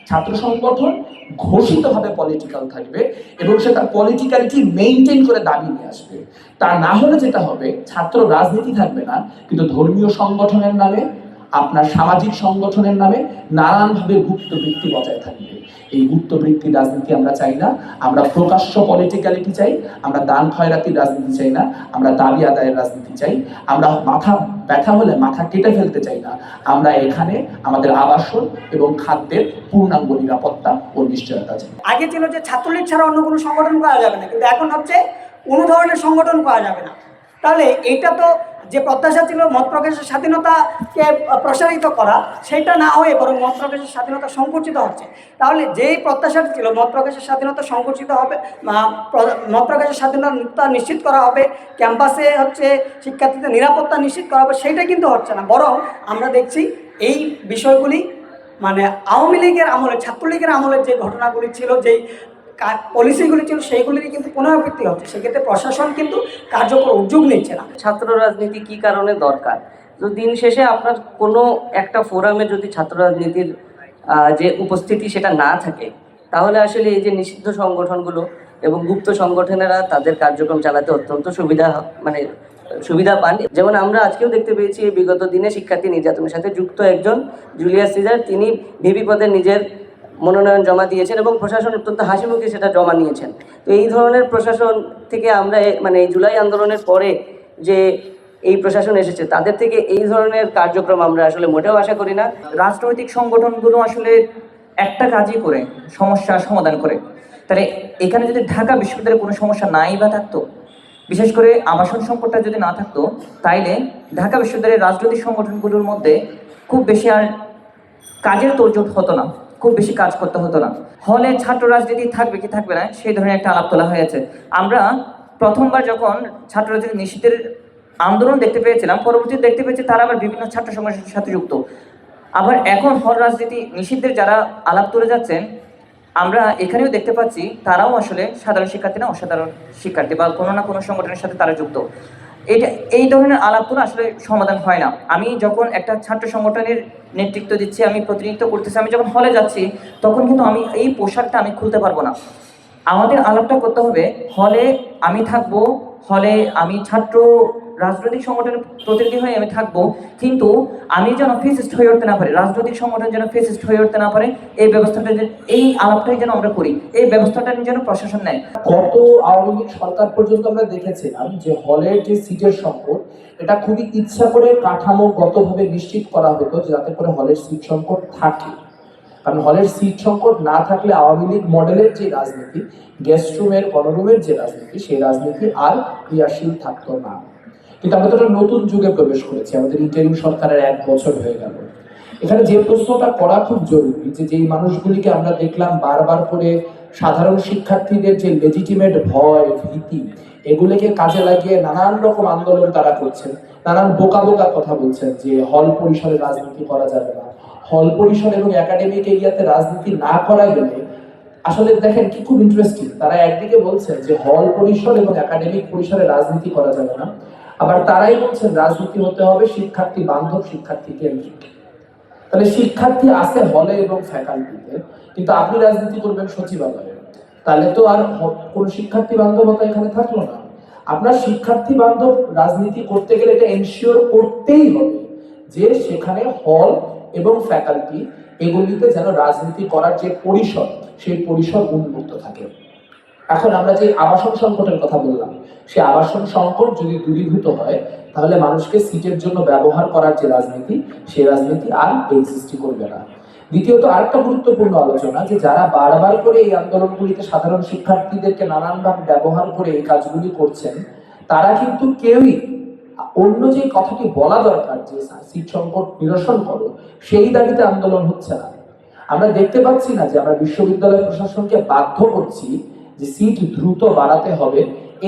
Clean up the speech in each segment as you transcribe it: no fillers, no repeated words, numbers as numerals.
ছাত্র সংগঠন ঘোষিতভাবে পলিটিক্যাল থাকবে এবং সে তার পলিটিক্যালিটি মেইনটেইন করে দাবি নিয়ে আসবে। তা না হলে যেটা হবে, ছাত্র রাজনীতি থাকবে না, কিন্তু ধর্মীয় সংগঠনের নামে, আপনার সামাজিক সংগঠনের নামে নানানভাবে গুপ্তবৃত্তি বজায় থাকবে। এই গুপ্তবৃত্তি রাজনীতি আমরা চাই না। আমরা প্রকাশ্য পলিটিক্যালিটি চাই। আমরা দান খয়রাতির রাজনীতি চাই না। আমরা দাবি আদায়ের রাজনীতি চাই। আমরা মাথা ব্যথা হলে মাথা কেটে ফেলতে চাই না। আমরা এখানে আমাদের আবাসন এবং খাদ্যের পূর্ণাঙ্গ নিরাপত্তা ও নিশ্চয়তা চাই। আগে ছিল যে ছাত্রলীগ ছাড়া অন্য কোনো সংগঠন করা যাবে না, কিন্তু এখন হচ্ছে কোনো ধরনের সংগঠন করা যাবে না। তাহলে এটা তো যে প্রত্যাশা ছিল মত প্রকাশের স্বাধীনতাকে প্রসারিত করা, সেটা না হয়ে বরং মত প্রকাশের স্বাধীনতা সংকুচিত হচ্ছে। তাহলে যেই প্রত্যাশাটা ছিল মত প্রকাশের স্বাধীনতা সংকুচিত হবে, মত প্রকাশের স্বাধীনতা নিশ্চিত করা হবে, ক্যাম্পাসে হচ্ছে শিক্ষার্থীদের নিরাপত্তা নিশ্চিত করা হবে, সেইটা কিন্তু হচ্ছে না। বরং আমরা দেখছি এই বিষয়গুলি মানে আওয়ামী লীগের আমলে, ছাত্রলীগের আমলের যে ঘটনাগুলি ছিল, যেই পলিসিগুলি ছিল, সেইগুলিরই কিন্তু পুনরাবৃত্তি হচ্ছে। সেক্ষেত্রে প্রশাসন কিন্তু কার্যকর উদ্যোগ নিচ্ছে না। ছাত্র রাজনীতি কী কারণে দরকার? তো দিন শেষে আপনার কোনো একটা ফোরামে যদি ছাত্র রাজনীতির যে উপস্থিতি সেটা না থাকে, তাহলে আসলে এই যে নিষিদ্ধ সংগঠনগুলো এবং গুপ্ত সংগঠনেরা তাদের কার্যক্রম চালাতে অত্যন্ত সুবিধা পান। যেমন আমরা আজকেও দেখতে পেয়েছি, বিগত দিনে শিক্ষার্থী নির্যাতনের সাথে যুক্ত একজন জুলিয়াস সিজার, তিনি ভিপি পদে নিজের মনোনয়ন জমা দিয়েছেন এবং প্রশাসন অত্যন্ত হাসিমুখে সেটা জমা নিয়েছেন। তো এই ধরনের প্রশাসন থেকে আমরা এই জুলাই আন্দোলনের পরে যে এই প্রশাসন এসেছে, তাদের থেকে এই ধরনের কার্যক্রম আমরা আসলে মোটেও আশা করি না। রাজনৈতিক সংগঠনগুলো আসলে একটা কাজই করে, সমস্যার সমাধান করে। তাহলে এখানে যদি ঢাকা বিশ্ববিদ্যালয়ে কোনো সমস্যা নাই বা থাকতো, বিশেষ করে আবাসন সংকটটা যদি না থাকতো, তাইলে ঢাকা বিশ্ববিদ্যালয়ের রাজনৈতিক সংগঠনগুলোর মধ্যে খুব বেশি আর কাজের তোড়জোড় হতো না, খুব বেশি কাজ করতে হতো না। হলে ছাত্র রাজনীতি থাকবে কি থাকবে না সেই ধরনের একটা আলাপ তোলা হয়েছে। আমরা প্রথমবার যখন ছাত্র রাজনীতি নিষিদ্ধের আন্দোলন দেখতে পেয়েছিলাম, পরবর্তীতে দেখতে পেয়েছি তারা আবার বিভিন্ন ছাত্র সংগঠনের সাথে যুক্ত। আবার এখন হল রাজনীতি নিষিদ্ধের যারা আলাপ তুলে যাচ্ছেন, আমরা এখানেও দেখতে পাচ্ছি তারাও আসলে সাধারণ শিক্ষার্থী না, অসাধারণ শিক্ষার্থী বা কোনো না কোনো সংগঠনের সাথে তারা যুক্ত। এই ধরনের আলাপ তোলা আসলে সমাধান হয় না। আমি যখন একটা ছাত্র সংগঠনের নেতৃত্ব দিচ্ছি, আমি প্রতিনিধিত্ব করতেছি, আমি যখন হলে যাচ্ছি, তখন কিন্তু আমি এই পোশাকটা আমি খুলতে পারবো না। আমাদের আলাপটা করতে হবে, হলে আমি থাকবো, হলে আমি ছাত্র রাজনৈতিক সংগঠনের প্রতিনিধি হয়ে আমি থাকবো, কিন্তু আমি যেন ফেসিস্ট হয়ে উঠতে না পারি, রাজনৈতিক সংগঠন যেন ফেসিস্ট হয়ে উঠতে না পারে, এই ব্যবস্থাটা, এই আলাপটাই যেন আমরা করি, এই ব্যবস্থাটা যেন প্রশাসন নেয়। গত আওয়ামী লীগ সরকার পর্যন্ত আমরা দেখেছিলাম যে হলের যে সিটের সংকট, এটা খুবই ইচ্ছা করে কাঠামোগতভাবে নিশ্চিত করা হতো যাতে করে হলের সিট সংকট থাকে। কারণ হলের সিট সংকট না থাকলে আওয়ামী লীগ মডেলের যে রাজনীতি, গেস্ট রুমের, গণরুমের যে রাজনীতি, সেই রাজনীতি আর ক্রিয়াশীল থাকতো না। কিন্তু আমরা তো একটা নতুন যুগে প্রবেশ করেছি, আমাদের ইন্টারিম সরকারের 1 বছর হয়ে গেল। এখানে যে প্রশ্নটা করা খুব জরুরি, যে যেই মানুষগুলিকে আমরা দেখলাম বারবার করে সাধারণ শিক্ষার্থীদের যে লেজিটিমেট ভয়, ভীতি, এগুলিকে কাজে লাগিয়ে নানান রকম আন্দোলন তারা করছেন, নানান বোকা বোকা কথা বলছেন যে হল পরিসরে রাজনীতি করা যাবে না, হল পরিসর এবং একাডেমিক এরিয়াতে রাজনীতি না করা গেলে, আসলে দেখেন কি খুব ইন্টারেস্টিং, তারা একদিকে বলছেন যে হল পরিসর এবং একাডেমিক পরিসরে রাজনীতি করা যাবে না, আবার তারাই বলছেন রাজনীতি হতে হবে শিক্ষার্থী বান্ধব, শিক্ষার্থী কেন্দ্রিক। তাহলে শিক্ষার্থী আছে হলে এবং ফ্যাকাল্টিতে, কিন্তু আপনি রাজনীতি করবেন সচিবালয়ে, তাহলে তো আর কোন শিক্ষার্থী বান্ধবতা এখানে থাকলো না। আপনার শিক্ষার্থী বান্ধব রাজনীতি করতে গেলে এটা এনশিওর করতেই হবে যে সেখানে হল এবং ফ্যাকাল্টি এগুলিতে যেন রাজনীতি করার যে পরিসর, সেই পরিসর উন্মুক্ত থাকে। এখন আমরা যে আবাসন সংকটের কথা বললাম, সেই আবাসন সংকট যদি দূরীভূত হয়, তাহলে মানুষকে সিটের জন্য ব্যবহার করার যে রাজনীতি, সেই রাজনীতি আর এক্সিস্টই করবে না। দ্বিতীয়ত আরেকটা গুরুত্বপূর্ণ আলোচনা, যে যারা বারবার করে এই আন্দোলনগুলিতে সাধারণ শিক্ষার্থীদেরকে নানানভাবে ব্যবহার করে এই কাজগুলি করছেন, তারা কিন্তু কেউই অন্য যে কথাটি বলা দরকার যে সিট সংকট নিরসন করো, সেই দাবিতে আন্দোলন হচ্ছে না। আমরা দেখতে পাচ্ছি না যে আমরা বিশ্ববিদ্যালয় প্রশাসনকে বাধ্য করছি যে সিট দ্রুত বাড়াতে হবে,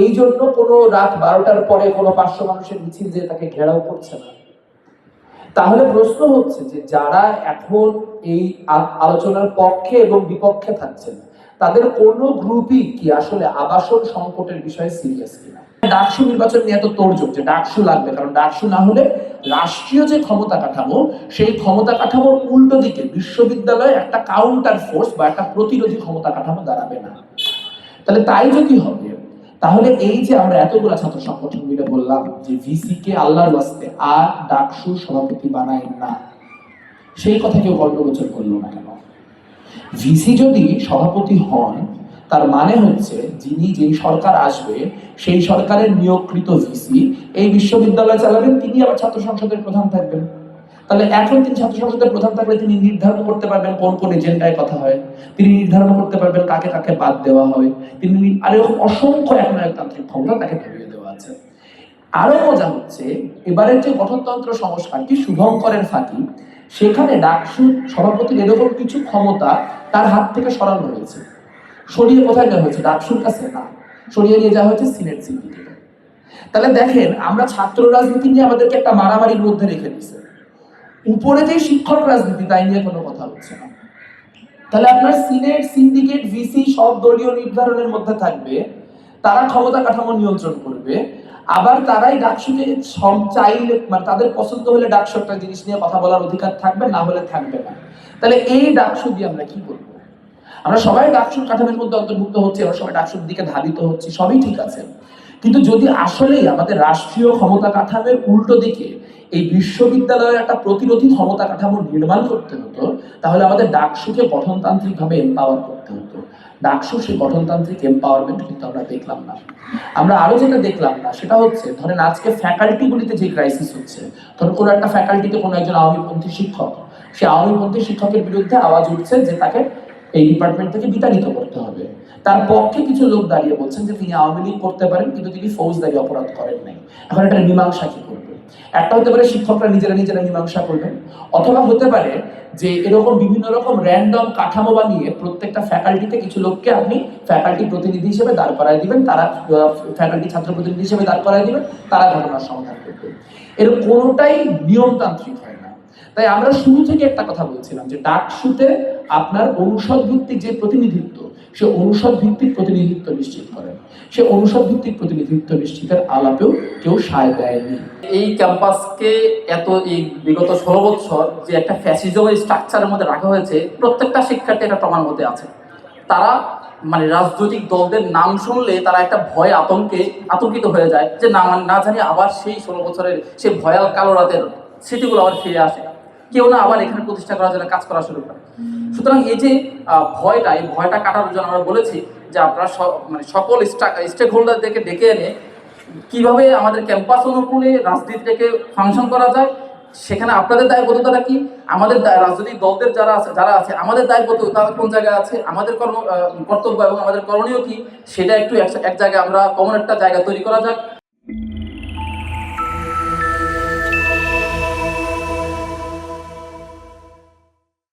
এই জন্য কোনো রাত 12টার পরে কোনো 500 মানুষের মিছিল যে তাকে ঘেরাও করছে না। তাহলে প্রশ্ন হচ্ছে যে যারা এখন এই আলোচনার পক্ষে এবং বিপক্ষে থাকছেন, তাদের কোনো গ্রুপই কি আসলে আবাসন সংকটের বিষয়ে সিরিয়াস কিনা? ডাকসু নির্বাচন নিয়ে এত তোড়জোড় যে ডাকসু লাগবে, কারণ ডাকসু না হলে রাষ্ট্রীয় যে ক্ষমতা কাঠামো সেই ক্ষমতা কাঠামোর উল্টো দিকে বিশ্ববিদ্যালয়ে একটা কাউন্টার ফোর্স বা একটা প্রতিরোধী ক্ষমতা কাঠামো দাঁড়াবে না। তাহলে তাই যদি হবে, তাহলে এই যে আমরা এতগুলো ছাত্র সংগঠন মিলে বললাম যে ভিসি কে আল্লাহর ওয়াস্তে আর ডাকসু সভাপতি বানায় না, সেই কথা কেউ গল্পগোচর করলো না কেন? ভিসি যদি সভাপতি হন তার মানে হচ্ছে যেই সরকার আসবে সেই সরকারের নিয়োগকৃত ভিসি এই বিশ্ববিদ্যালয় চালাবেন, তিনি আবার ছাত্র সংসদের প্রধান থাকবেন। তাহলে এখন তিনি ছাত্র সংসদের প্রধান থাকলে তিনি নির্ধারণ করতে পারবেন কোন কোন এজেন্ডায় কথা হয়, তিনি নির্ধারণ করতে পারবেন কাকে কাকে বাদ দেওয়া হয়, তিনি আর এরকম অসংখ্য একনায়কতান্ত্রিক ক্ষমতা তাকে ধরিয়ে দেওয়া আছে। আরো মজা হচ্ছে এবারের যে গঠনতন্ত্র সংস্কারটি শুভঙ্করের ফাঁকি, সেখানে ডাকসু সভাপতির এরকম কিছু ক্ষমতা তার হাত থেকে সরানো হয়েছে। সরিয়ে কোথায় নেওয়া হয়েছে? ডাকসুর কাছে না, সরিয়ে নিয়ে যাওয়া হয়েছে সিনেট সিন্ডিকেটে। তাহলে দেখেন আমরা ছাত্র রাজনীতি নিয়ে আমাদেরকে একটা মারামারির মধ্যে রেখে দিছে, উপরে যে শিক্ষক রাজনীতি তাই নিয়ে কোনো কথা হচ্ছে না। তাহলে আপনার সিনেট সিন্ডিকেট ভিসি সব দলীয় নির্ধারণের মধ্যে থাকবে, তারা ক্ষমতা কাঠামো নিয়ন্ত্রণ করবে, আবার তারাই ডাকসুকে চাইলে মানে তাদের পছন্দ হলে ডাকসু একটা জিনিস নিয়ে কথা বলার অধিকার থাকবে, না হলে থাকবে না। তাহলে এই ডাকসু দিয়ে আমরা কি করবো? আমরা সবাই ডাকসুর কাঠামোর মধ্যে অন্তর্ভুক্ত হচ্ছে, আমরা সবাই ডাকসুর দিকে ধাবিত হচ্ছি, সবই ঠিক আছে, কিন্তু যদি আসলেই আমাদের রাষ্ট্রীয় ক্ষমতা কাঠামোর উল্টো দিকে এই বিশ্ববিদ্যালয়ের একটা প্রতিরোধী ক্ষমতা কাঠামো নির্মাণ করতে হতো, তাহলে আমাদের ডাকসুকে গঠনতান্ত্রিক ভাবে এম্পাওয়ার করতে হতো। ডাকসু সেই গঠনতান্ত্রিক এম্পাওয়ারমেন্ট কিন্তু আমরা দেখলাম না। আমরা আরো যেটা দেখলাম না সেটা হচ্ছে, ধরেন আজকে ফ্যাকাল্টিগুলিতে যে ক্রাইসিস হচ্ছে, ধরুন কোনো একটা ফ্যাকাল্টিতে কোনো একজন আওয়ামীপন্থী শিক্ষক, সে আওয়ামীপন্থী শিক্ষকের বিরুদ্ধে আওয়াজ উঠছে যে তাকে এই ডিপার্টমেন্ট থেকে বিতাড়িত করতে হবে। তার পক্ষে কিছু লোক দাঁড়িয়ে বলছেন যে তিনি আওয়ামী লীগ করতে পারেন কিন্তু তিনি ফৌজদারি অপরাধ করেন নাই। এখন এটা মীমাংসা কি করবে? একটা হতে পারে শিক্ষকরা নিজেরা মীমাংসা করবেন, অথবা হতে পারে যে এরকম বিভিন্ন রকম র্যান্ডম কাঠামো বানিয়ে প্রত্যেকটা ফ্যাকাল্টিতে কিছু লোককে আপনি ফ্যাকাল্টি প্রতিনিধি হিসেবে দাঁড় করায় দিবেন, তারা ফ্যাকাল্টি ছাত্র প্রতিনিধি হিসেবে দাঁড় করায় দিবেন, তারা ঘটনার সমাধান করবেন। এর কোনোটাই নিয়মতান্ত্রিক হয় না। তাই আমরা শুরু থেকে একটা কথা বলছিলাম যে ডাকসুতে আপনার অনুষদ ভিত্তিক যে প্রতিনিধিত্ব, সে অনুষদ ভিত্তিক প্রতিনিধিত্ব নিশ্চিত করেন, সে অনুষদ ভিত্তিক প্রতিনিধিত্ব নিশ্চিতের আলাপেও কেউ সায় দেয়নি। এই ক্যাম্পাসকে এই বিগত 16 বছর যে একটা ফ্যাসিজমের স্ট্রাকচারের মধ্যে রাখা হয়েছে, প্রত্যেকটা শিক্ষার্থী একটা ট্রমার মধ্যে আছে। তারা মানে রাজনৈতিক দলদের নাম শুনলে তারা একটা ভয় আতঙ্কিত হয়ে যায় যে না জানি আবার সেই 16 বছরের সেই ভয়াল কালো রাতের স্মৃতিগুলো আবার ফিরে আসে, কেউ না আবার এখানে প্রতিষ্ঠা করার জন্য কাজ করা শুরু করে। সুতরাং এই যে এই ভয়টা কাটানোর জন্য আমরা বলেছি যে আপনারা সকল স্টেক হোল্ডারদেরকে ডেকে এনে কিভাবে আমাদের ক্যাম্পাস অনুকূলে রাজনীতিটাকে ফাংশন করা যায়, সেখানে আপনাদের দায়বদ্ধতাটা কি, আমাদের রাজনৈতিক দলদের যারা আছে আমাদের দায়বদ্ধ তারা কোন জায়গায় আছে, আমাদের কর্তব্য এবং আমাদের করণীয় কি, সেটা একটু এক জায়গায় আমরা কমন একটা জায়গা তৈরি করা যায়।